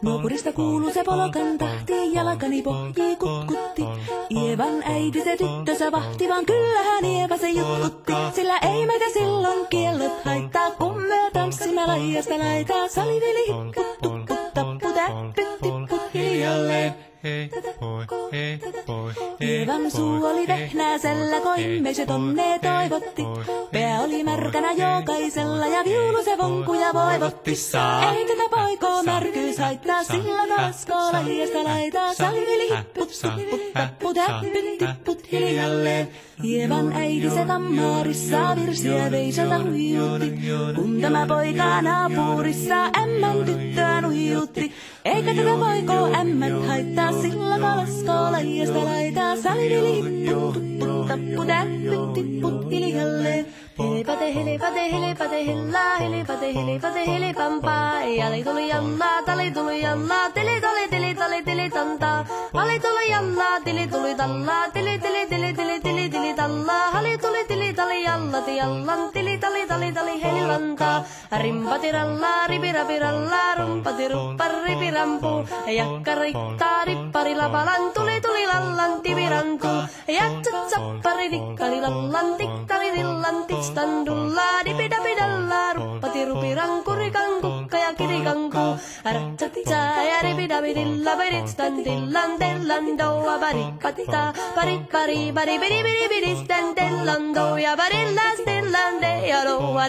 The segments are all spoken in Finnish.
Nuopurista kuuluu se polokan tahti, jalkani pohjii kutkutti. Ievan äiti se tyttönsä vahti, vaan kyllähän Ieva se jutkutti. Sillä ei meitä silloin kiellot haittaa, kun me tanssimme laidasta laitaa. Salivili hipput, tupput, tapput, äppyt, tipput hiljalleen. Hei poi. Ievan suu oli vehnäisellä, koimmeiset onnea toivotti. Pää oli märkänä jokaisella ja viulu se vonkuja voivotti. Ei tätä poikoo märkyys haittaa, sillä taaskoo laidasta laitaa. Salivili hipput, tupput, tapput, äppyt, tipput hiljalleen. Ievan äiti se tammaarissa virsiä veiseltä huijuutti. Kun tämä poika naapurissa ämmän tyttöä nuijuutti. Eikä tätä poikoo ämmät haittaa, sillä kalaskoo laidasta laitaa. Salivili hipput, tupput, tapput, äppyt, tipput hiljalleen. Helipate, helipate, helipate, hellaa, helipate, helipate, helipampaa. Ali tuli jallaa, tali tuli jallaa, tili tuli, tili tuli, tili tantaa. Ali tuli jallaa, tili tuli tallaa, tili tili, tili tili, tili tili tallaa. Ali tuli, tili tali jallati jallan, tili tali, tali tali, helilantaa. Rimpati rallaa, ripirapi rallaa, rumpati ruppar, ripirampu. Jakka rikkaa, rippari lapalan, tuli tuli lallan, tivirantu. Jatsat sappari, dikkali lallan, tikkali dillan, standulla dipidapidalla ruppati rupiranku rikankukka ja kirikanku ratsatsa ja ripidapidilla bidistandillan dellandoa barikatita barikari baribidibidibidistandellando ja barillastillande ja roa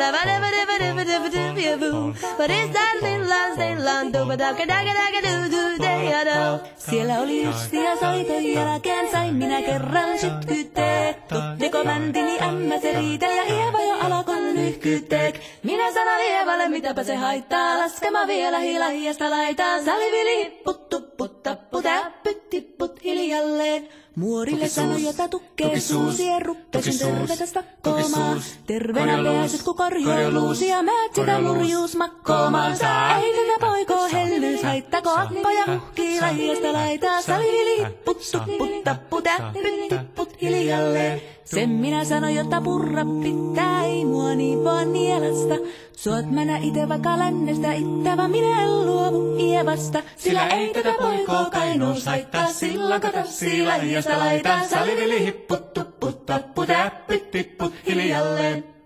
siellä oli justia soiton jälkeen sain minä kerran sytkyteet. Tuttiko mäntini ämmä se riitel ja Ieva jo alkoi nyhkyteek. Minä sanon Ievalle mitäpä se haittaa, laskema vielä hiljasta laitaa. Salivili hipput, tupput, tapput, äppyt, tipput hiljalleen. Muorille sanoi jota tukkee suusi, ruppesin tervetä stakkoomaan. Terveenä pääset ku korjoiluusi ja määt sitä murjuus makkoomaan. Ei tätä poikoo hellyys haittako appoja muhkii laidasta laitaa. Salivili hipput, tupput, tapput, äppyt, tipput hiljalleen. Sen minä sanoin, jotta purra pitää, ei mua niin vaan nielasta. Suot mänä ite vaikka lännestä ittävä, minä en luovu Ievasta. Sillä ei tätä poikoo kainous haittaa, silloin katassi laidasta laitaa. Salivili hipput, tupput, tapput, äppyt, tipput hiljalleen.